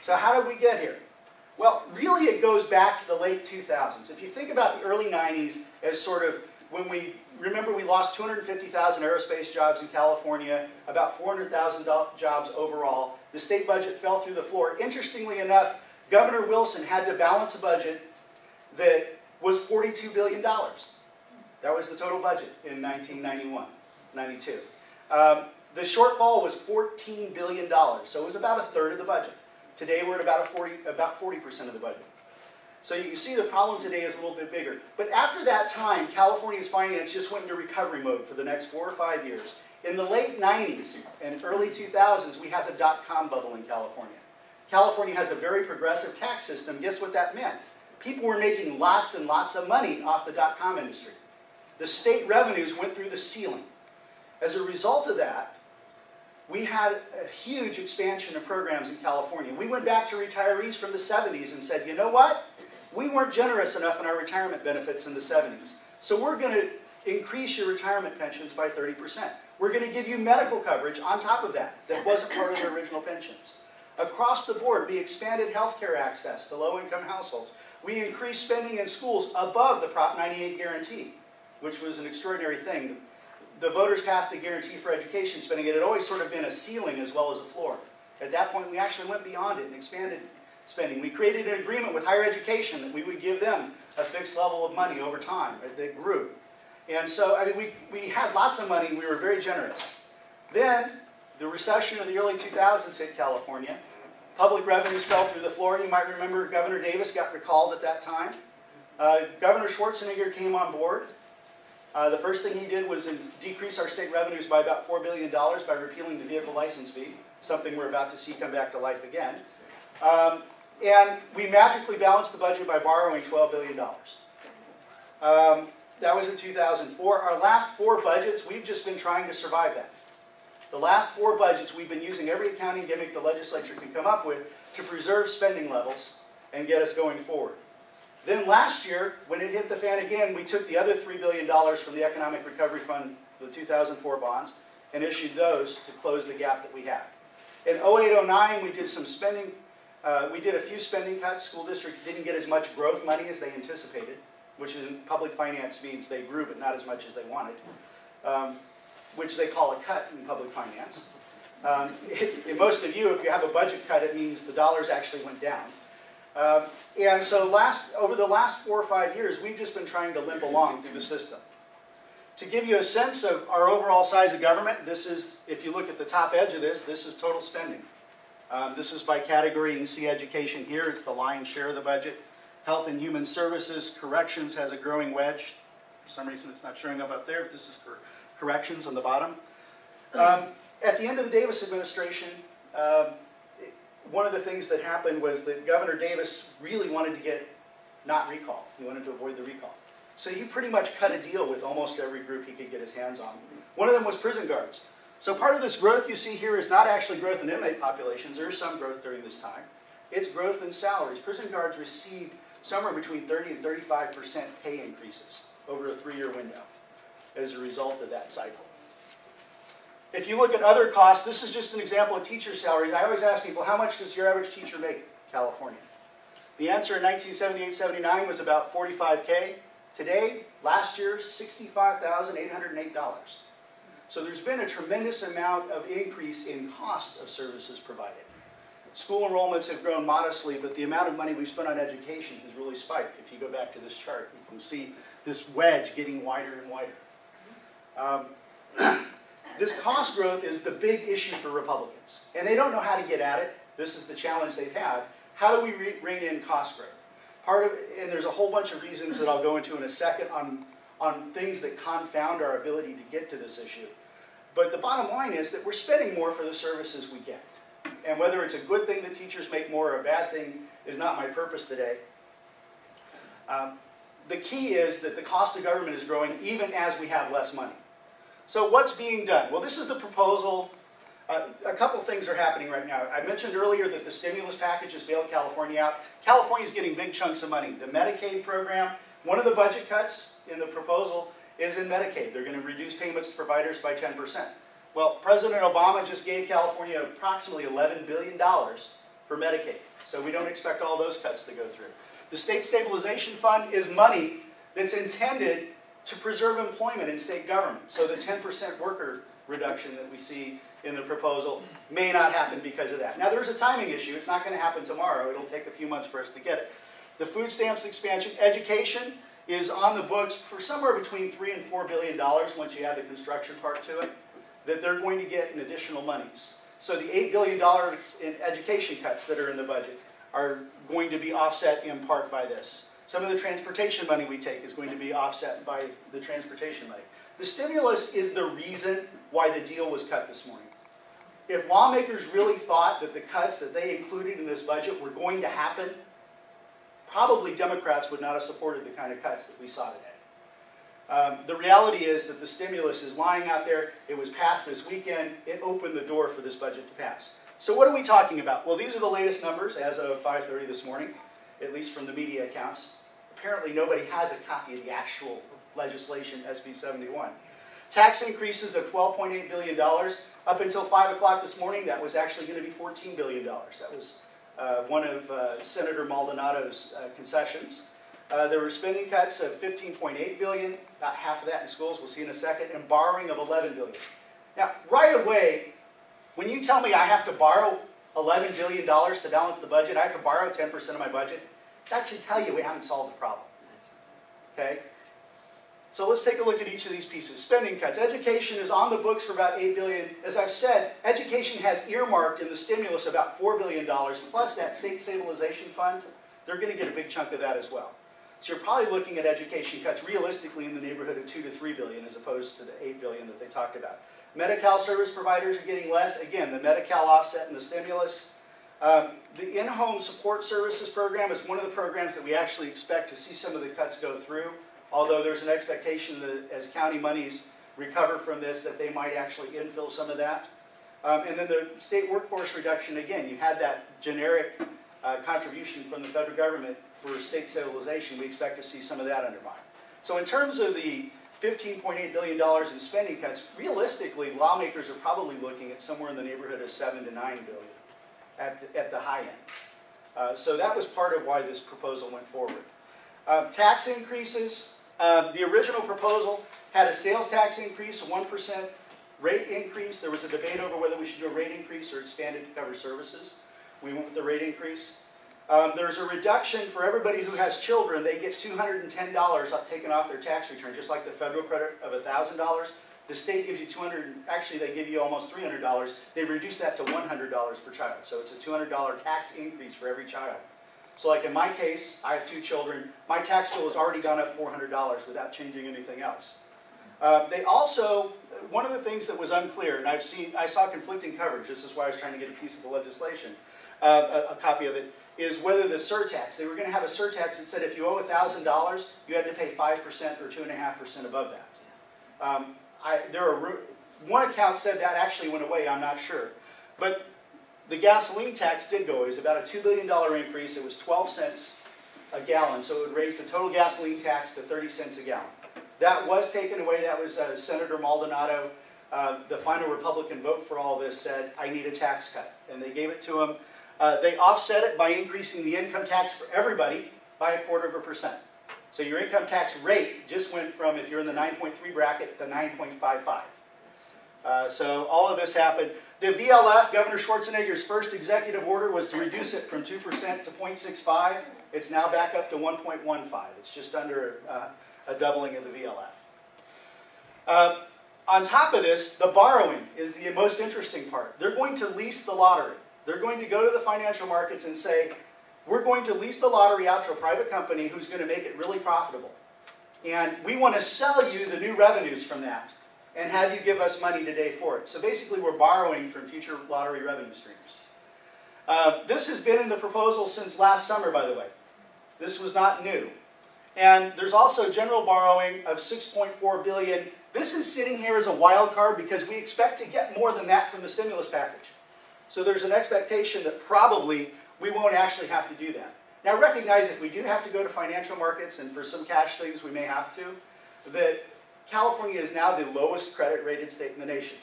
So how did we get here? Well, really it goes back to the late 2000s. If you think about the early 90s as sort of when we lost 250,000 aerospace jobs in California, about 400,000 jobs overall. The state budget fell through the floor. Interestingly enough, Governor Wilson had to balance a budget that was $42 billion. That was the total budget in 1991, 92. The shortfall was $14 billion, so it was about a third of the budget. Today we're at about 40% of the budget. So you can see the problem today is a little bit bigger. But after that time, California's finance just went into recovery mode for the next 4 or 5 years. In the late 90s and early 2000s, we had the dot-com bubble in California. California has a very progressive tax system. Guess what that meant? People were making lots and lots of money off the dot-com industry. The state revenues went through the ceiling. As a result of that, we had a huge expansion of programs in California. We went back to retirees from the 70s and said, you know what? We weren't generous enough in our retirement benefits in the 70s. So we're going to increase your retirement pensions by 30%. We're going to give you medical coverage on top of that. That wasn't part of the original pensions. Across the board, we expanded health care access to low-income households. We increased spending in schools above the Prop 98 guarantee, which was an extraordinary thing. The voters passed the guarantee for education spending. It had always sort of been a ceiling as well as a floor. At that point, we actually went beyond it and expanded spending. We created an agreement with higher education that we would give them a fixed level of money over time that grew. And so, I mean, we had lots of money. We were very generous. Then, the recession of the early 2000s hit California. Public revenues fell through the floor. You might remember Governor Davis got recalled at that time. Governor Schwarzenegger came on board. The first thing he did was decrease our state revenues by about $4 billion by repealing the vehicle license fee, something we're about to see come back to life again. And we magically balanced the budget by borrowing $12 billion. That was in 2004. Our last 4 budgets, we've just been trying to survive that. The last 4 budgets, we've been using every accounting gimmick the legislature can come up with to preserve spending levels and get us going forward. Then last year, when it hit the fan again, we took the other $3 billion from the Economic Recovery Fund, the 2004 bonds, and issued those to close the gap that we had. In 08-09, we did some spending. We did a few spending cuts. School districts didn't get as much growth money as they anticipated, which is in public finance means they grew but not as much as they wanted, which they call a cut in public finance. In most of you, if you have a budget cut, it means the dollars actually went down. And so over the last 4 or 5 years, we've just been trying to limp along through the system. To give you a sense of our overall size of government, this is, if you look at the top edge of this is total spending. This is by category. You can see education here. It's the lion's share of the budget. Health and Human Services, corrections has a growing wedge. For some reason, it's not showing up there. But this is corrections on the bottom. At the end of the Davis administration, one of the things that happened was that Governor Davis really wanted to get not recall. He wanted to avoid the recall. So he pretty much cut a deal with almost every group he could get his hands on. One of them was prison guards. So part of this growth you see here is not actually growth in inmate populations. There is some growth during this time. It's growth in salaries. Prison guards received somewhere between 30 and 35% pay increases over a 3-year window as a result of that cycle. If you look at other costs, this is just an example of teacher salaries. I always ask people, how much does your average teacher make in California? The answer in 1978-79 was about $45K. Today, last year, $65,808. So there's been a tremendous amount of increase in cost of services provided. School enrollments have grown modestly, but the amount of money we've spent on education has really spiked. If you go back to this chart, you can see this wedge getting wider and wider. This cost growth is the big issue for Republicans, and they don't know how to get at it. This is the challenge they've had. How do we rein in cost growth? And there's a whole bunch of reasons that I'll go into in a second on things that confound our ability to get to this issue. But the bottom line is that we're spending more for the services we get. And whether it's a good thing that teachers make more or a bad thing is not my purpose today. The key is that the cost of government is growing even as we have less money. So what's being done? Well, this is the proposal. A couple things are happening right now. I mentioned earlier that the stimulus package has bailed California out. California's getting big chunks of money. The Medicaid program, one of the budget cuts in the proposal is in Medicaid. They're going to reduce payments to providers by 10%. Well, President Obama just gave California approximately $11 billion for Medicaid. So we don't expect all those cuts to go through. The State Stabilization Fund is money that's intended to preserve employment in state government. So the 10% worker reduction that we see in the proposal may not happen because of that. Now there's a timing issue. It's not going to happen tomorrow. It'll take a few months for us to get it. The food stamps expansion, education is on the books for somewhere between $3 and $4 billion once you add the construction part to it, that they're going to get in additional monies. So the $8 billion in education cuts that are in the budget are going to be offset in part by this. Some of the transportation money we take is going to be offset by the transportation money. The stimulus is the reason why the deal was cut this morning. If lawmakers really thought that the cuts that they included in this budget were going to happen, probably Democrats would not have supported the kind of cuts that we saw today. The reality is that the stimulus is lying out there. It was passed this weekend. It opened the door for this budget to pass. So what are we talking about? Well, these are the latest numbers as of 5:30 this morning, at least from the media accounts. Apparently nobody has a copy of the actual legislation, SB 71. Tax increases of $12.8 billion. Up until 5 o'clock this morning, that was actually going to be $14 billion. That was one of Senator Maldonado's concessions. There were spending cuts of $15.8 billion, about half of that in schools, we'll see in a second, and borrowing of $11 billion. Now, right away, when you tell me I have to borrow $11 billion to balance the budget, I have to borrow 10% of my budget, that should tell you we haven't solved the problem. Okay? So let's take a look at each of these pieces. Spending cuts. Education is on the books for about $8 billion. As I've said, education has earmarked in the stimulus about $4 billion, plus that state stabilization fund. They're going to get a big chunk of that as well. So you're probably looking at education cuts realistically in the neighborhood of $2 to $3 billion as opposed to the $8 billion that they talked about. Medi-Cal service providers are getting less. Again, the Medi-Cal offset in the stimulus. The in-home support services program is one of the programs that we actually expect to see some of the cuts go through. Although there's an expectation that as county monies recover from this, that they might actually infill some of that. And then the state workforce reduction, again, you had that generic contribution from the federal government for state stabilization. We expect to see some of that undermined. So in terms of the $15.8 billion in spending cuts, realistically, lawmakers are probably looking at somewhere in the neighborhood of $7 to $9 billion at the high end. So that was part of why this proposal went forward. Tax increases. The original proposal had a sales tax increase, a 1% rate increase. There was a debate over whether we should do a rate increase or expand it to cover services. We went with the rate increase. There's a reduction for everybody who has children. They get $210 taken off their tax return, just like the federal credit of $1,000. The state gives you actually they give you almost $300. They reduce that to $100 per child. So it's a $200 tax increase for every child. So like in my case, I have 2 children. My tax bill has already gone up $400 without changing anything else. They also, one of the things that was unclear, and I saw conflicting coverage, this is why I was trying to get a piece of the legislation, a copy of it, is whether the surtax, they were going to have a surtax that said if you owe $1,000, you had to pay 5% or 2.5% above that. One account said that actually went away, I'm not sure. But the gasoline tax did go. It was about a $2 billion increase. It was 12 cents a gallon, so it would raise the total gasoline tax to 30 cents a gallon. That was taken away. That was Senator Maldonado. The final Republican vote for all this said, I need a tax cut, and they gave it to him. They offset it by increasing the income tax for everybody by 1/4%. So your income tax rate just went from, if you're in the 9.3 bracket, to 9.55. So all of this happened. The VLF, Governor Schwarzenegger's first executive order was to reduce it from 2% to 0.65. It's now back up to 1.15. It's just under a doubling of the VLF. On top of this, the borrowing is the most interesting part. They're going to lease the lottery. They're going to go to the financial markets and say, we're going to lease the lottery out to a private company who's going to make it really profitable. And we want to sell you the new revenues from that and have you give us money today for it. So basically we're borrowing from future lottery revenue streams. This has been in the proposal since last summer, by the way. This was not new. And there's also general borrowing of $6.4 billion. This is sitting here as a wild card because we expect to get more than that from the stimulus package. So there's an expectation that probably we won't actually have to do that. Now recognize if we do have to go to financial markets, and for some cash things we may have to, that California is now the lowest credit rated state in the nation.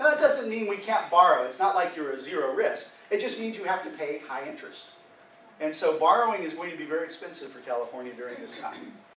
Now that doesn't mean we can't borrow. It's not like you're a zero risk. It just means you have to pay high interest. And so borrowing is going to be very expensive for California during this time.